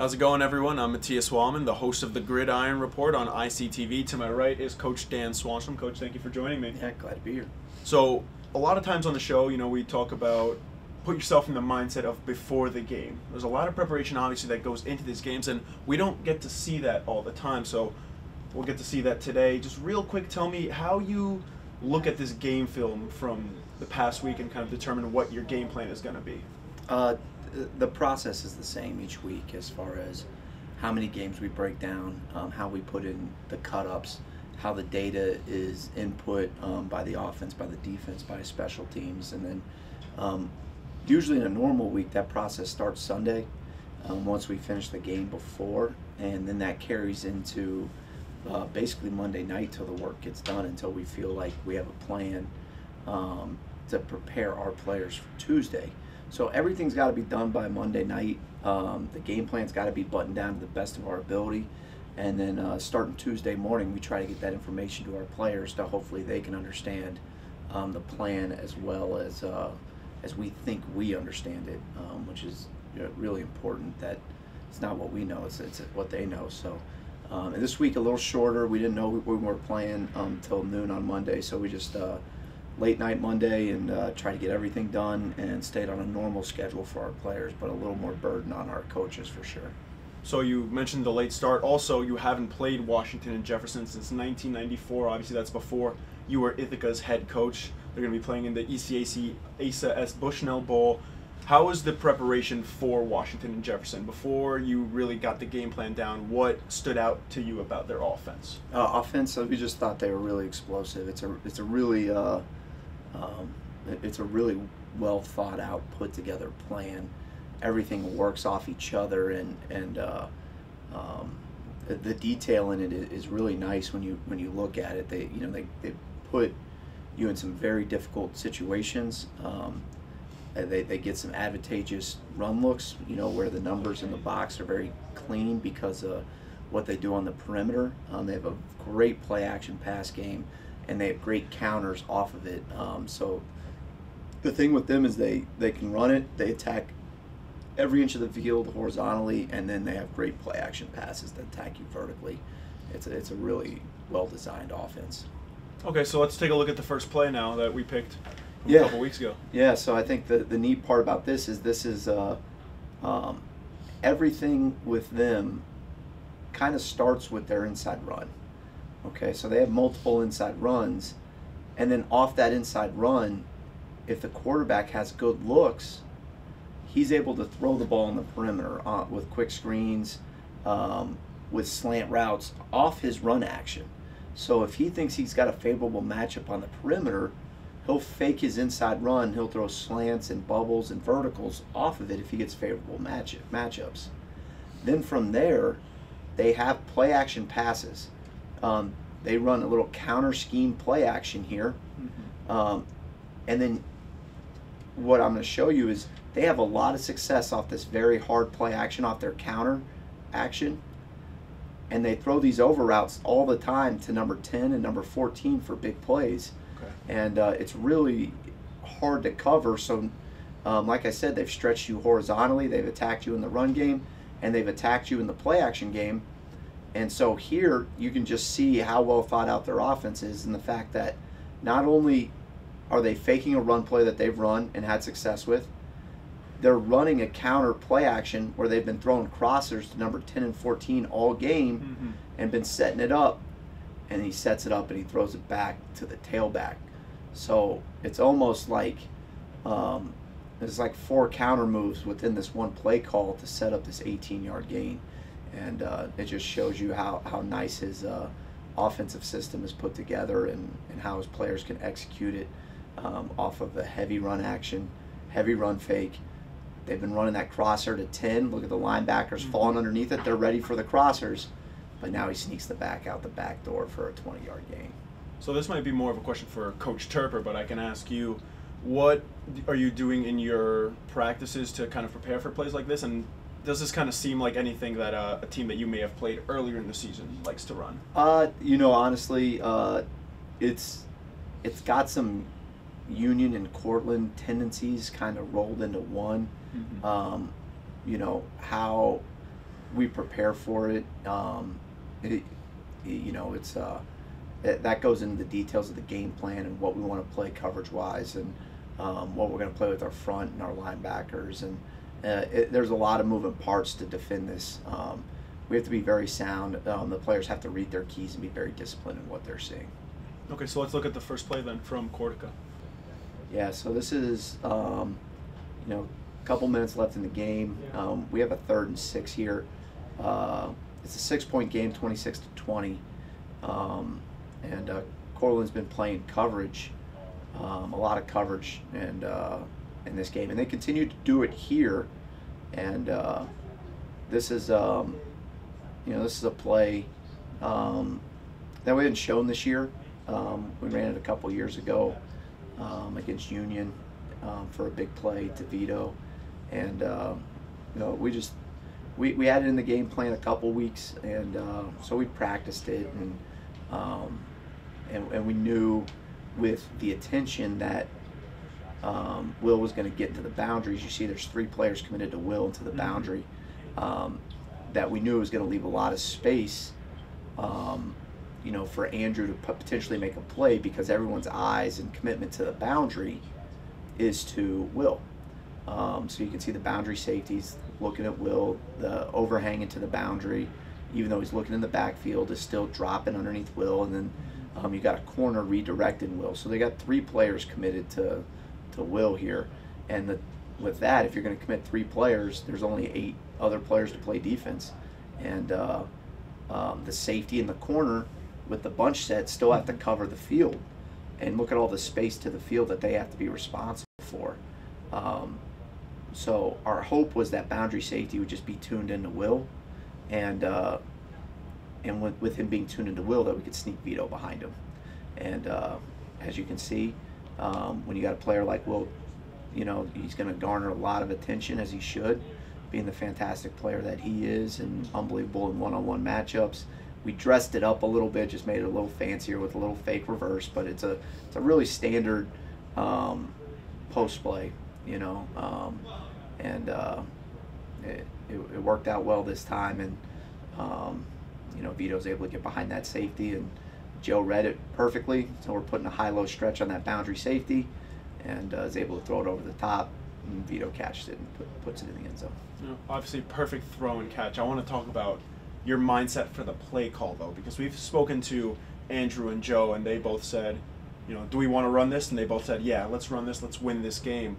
How's it going, everyone? I'm Matthias Wallman, the host of the Gridiron Report on ICTV. To my right is Coach Dan Swanstrom. Coach, thank you for joining me. Yeah, glad to be here. So, a lot of times on the show, we talk about put yourself in the mindset of before the game. There's a lot of preparation, obviously, that goes into these games, and we don't get to see that all the time. So, we'll get to see that today. Just real quick, tell me how you look at this game film from the past week and kind of determine what your game plan is going to be. The process is the same each week as far as how many games we break down, how we put in the cut-ups, how the data is input by the offense, by the defense, by special teams. And then usually in a normal week, that process starts Sunday once we finish the game before, and then that carries into basically Monday night till the work gets done, until we feel like we have a plan to prepare our players for Tuesday. So everything's got to be done by Monday night. The game plan's got to be buttoned down to the best of our ability. And then starting Tuesday morning, we try to get that information to our players to hopefully they can understand the plan as well as we think we understand it, which is really important. That it's not what we know, it's what they know. So and this week a little shorter. We didn't know we weren't playing till noon on Monday, so we just late night Monday and try to get everything done and stayed on a normal schedule for our players, but a little more burden on our coaches for sure. So you mentioned the late start. Also, you haven't played Washington and Jefferson since 1994. Obviously, that's before you were Ithaca's head coach. They're going to be playing in the ECAC Asa S. Bushnell Bowl. How was the preparation for Washington and Jefferson before you really got the game plan down? What stood out to you about their offense? Offense, we just thought they were really explosive. It's a really well thought out, put together plan. Everything works off each other, and the detail in it is really nice when you look at it. They put you in some very difficult situations. They get some advantageous run looks, where the numbers in the box are very clean because of what they do on the perimeter. They have a great play action pass game, and they have great counters off of it. So the thing with them is they can run it, they attack every inch of the field horizontally, and then they have great play action passes that attack you vertically. It's a really well designed offense. Okay, so let's take a look at the first play now that we picked a couple weeks ago. Yeah, so I think the neat part about this is everything with them kind of starts with their inside run. Okay, so they have multiple inside runs, and then off that inside run, if the quarterback has good looks, he's able to throw the ball in the perimeter with quick screens, with slant routes off his run action. So if he thinks he's got a favorable matchup on the perimeter, he'll fake his inside run, he'll throw slants and bubbles and verticals off of it if he gets favorable matchups. Then from there, they have play action passes. They run a little counter scheme play action here. And then what I'm going to show you is they have a lot of success off this very hard play action, off their counter action. And they throw these over routes all the time to number 10 and number 14 for big plays. Okay. And it's really hard to cover. So like I said, they've stretched you horizontally, they've attacked you in the run game, and they've attacked you in the play action game. And so here you can just see how well thought out their offense is, and the fact that not only are they faking a run play that they've run and had success with, they're running a counter play action where they've been throwing crossers to number 10 and 14 all game and been setting it up, and he sets it up and he throws it back to the tailback. So it's almost like there's like 4 counter moves within this one play call to set up this 18-yard gain. And it just shows you how nice his offensive system is put together, and how his players can execute it off of the heavy run action, heavy run fake. They've been running that crosser to 10. Look at the linebackers falling underneath it. They're ready for the crossers. But now he sneaks the back out the back door for a 20-yard gain. So this might be more of a question for Coach Turper, but I can ask you, what are you doing in your practices to kind of prepare for plays like this? And does this kind of seem like anything that a team that you may have played earlier in the season likes to run? Honestly, it's got some Union and Cortland tendencies kind of rolled into one. How we prepare for it. You know, it's that goes into the details of the game plan and what we want to play coverage wise, and what we're going to play with our front and our linebackers, and there's a lot of moving parts to defend this. We have to be very sound. The players have to read their keys and be very disciplined in what they're seeing. Okay, so let's look at the first play then from Cortaca. Yeah, so this is, you know, a couple minutes left in the game. We have a 3rd and 6 here. It's a 6-point game, 26-20. And Cortland's been playing coverage, a lot of coverage, and in this game, and they continue to do it here. And this is, you know, this is a play that we hadn't shown this year. We ran it a couple years ago against Union for a big play to Vito, and you know, we had it in the game plan a couple weeks, and so we practiced it, and we knew with the attention that Will was going to get into the boundaries. You see, there's 3 players committed to Will into the boundary. That we knew it was going to leave a lot of space, you know, for Andrew to potentially make a play, because everyone's eyes and commitment to the boundary is to Will. So you can see the boundary safeties looking at Will, the overhang into the boundary, even though he's looking in the backfield, is still dropping underneath Will, and then you got a corner redirecting Will. So they got 3 players committed to Will here, and with that, if you're going to commit 3 players, there's only 8 other players to play defense, and the safety in the corner with the bunch set still have to cover the field, and look at all the space to the field that they have to be responsible for. So our hope was that boundary safety would just be tuned into Will, and with him being tuned into Will, that we could sneak Vito behind him. And as you can see, when you got a player like Will, you know, he's going to garner a lot of attention, as he should, being the fantastic player that he is and unbelievable in one-on-one matchups. We dressed it up a little bit, just made it a little fancier with a little fake reverse, but it's a really standard post play, you know, and it worked out well this time, and you know, Vito's able to get behind that safety, and Joe read it perfectly, so we're putting a high-low stretch on that boundary safety, and is able to throw it over the top, and Vito catches it and puts it in the end zone. You know, obviously, perfect throw and catch. I want to talk about your mindset for the play call, though, because we've spoken to Andrew and Joe, and they both said, you know, do we want to run this? And they both said, yeah, let's run this, let's win this game.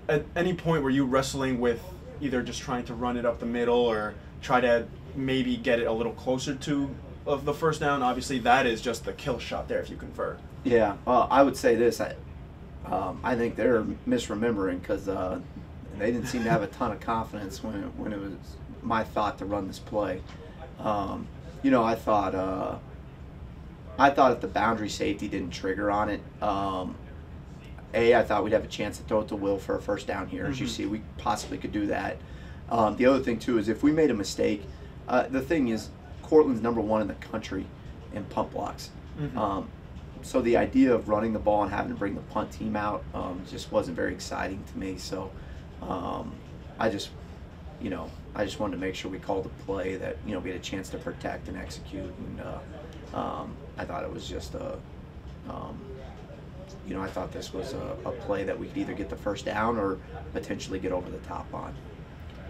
At any point were you wrestling with either just trying to run it up the middle or try to maybe get it a little closer to the first down? Obviously, that is just the kill shot there if you convert. Yeah, I would say this. I think they're misremembering, because they didn't seem to have a ton of confidence when it was my thought to run this play. You know, I thought if the boundary safety didn't trigger on it, I thought we'd have a chance to throw it to Will for a first down here. As you see, we possibly could do that. The other thing, too, is if we made a mistake, the thing is, Cortland's #1 in the country in punt blocks. So the idea of running the ball and having to bring the punt team out just wasn't very exciting to me. So I just wanted to make sure we called a play that, you know, we had a chance to protect and execute. And I thought it was just you know, I thought this was a play that we could either get the first down or potentially get over the top on.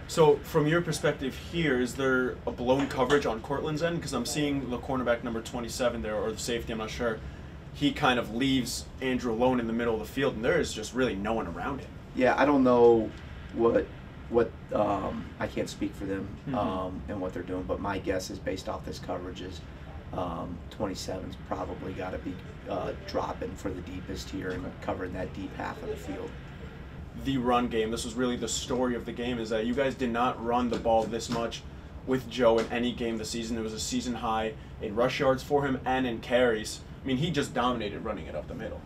So from your perspective here, is there a blown coverage on Cortland's end? Because I'm seeing the cornerback number 27 there, or the safety, I'm not sure. He kind of leaves Andrew alone in the middle of the field, and there is just really no one around him. Yeah, I don't know what I can't speak for them and what they're doing, but my guess is, based off this coverage, is 27's probably got to be dropping for the deepest here and covering that deep half of the field. The run game, this was really the story of the game, is that you guys did not run the ball this much with Joe in any game this season. It was a season high in rush yards for him and in carries. I mean, he just dominated running it up the middle.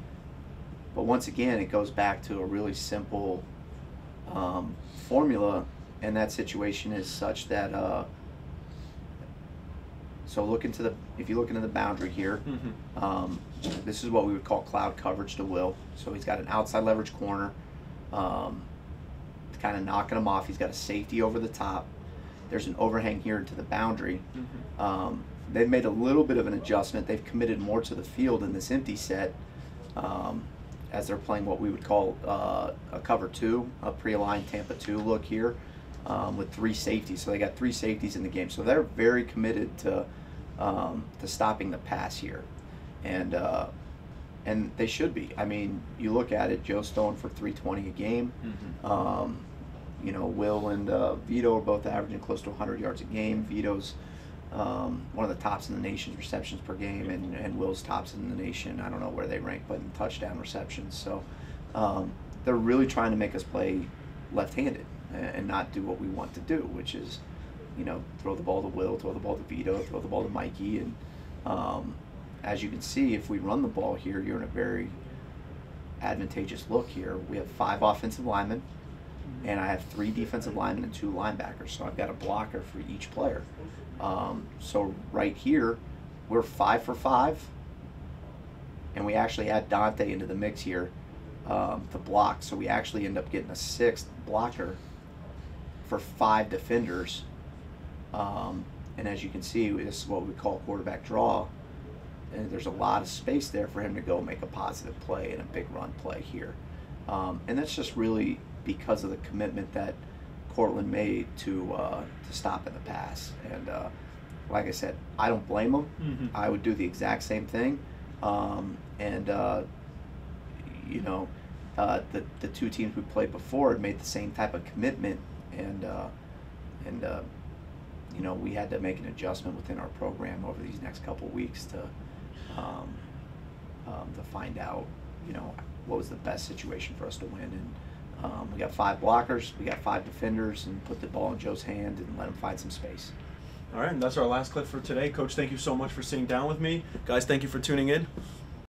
But once again, it goes back to a really simple formula, and that situation is such that so if you look into the boundary here, this is what we would call cloud coverage to Will. So he's got an outside leverage corner, kind of knocking him off. He's got a safety over the top. there's an overhang here to the boundary. Mm-hmm. They've made a little bit of an adjustment. They've committed more to the field in this empty set, as they're playing what we would call a cover 2, a pre-aligned Tampa 2 look here, with 3 safeties. So they got 3 safeties in the game. So they're very committed to stopping the pass here, and they should be. I mean, you look at it, Joe's throwing for 320 a game. Mm-hmm. You know, Will and Vito are both averaging close to 100 yards a game. Vito's one of the tops in the nation's receptions per game, and Will's tops in the nation. I don't know where they rank, but in touchdown receptions. So they're really trying to make us play left-handed and not do what we want to do, which is, you know, throw the ball to Will, throw the ball to Vito, throw the ball to Mikey. And as you can see, if we run the ball here, you're in a very advantageous look here. We have 5 offensive linemen, and I have 3 defensive linemen and 2 linebackers. So I've got a blocker for each player. So right here, we're 5 for 5, and we actually add Dante into the mix here to block. So we actually end up getting a 6th blocker for 5 defenders. And as you can see, this is what we call quarterback draw. And there's a lot of space there for him to go make a positive play and a big run play here. And that's just really because of the commitment that Cortland made to stopping the pass. And like I said, I don't blame them. Mm-hmm. I would do the exact same thing. You know, the 2 teams we played before had made the same type of commitment, and you know, we had to make an adjustment within our program over these next couple of weeks to find out, you know, what was the best situation for us to win. And we got 5 blockers, we got 5 defenders, and put the ball in Joe's hand and let him find some space. All right, and that's our last clip for today. Coach, thank you so much for sitting down with me. Guys, thank you for tuning in.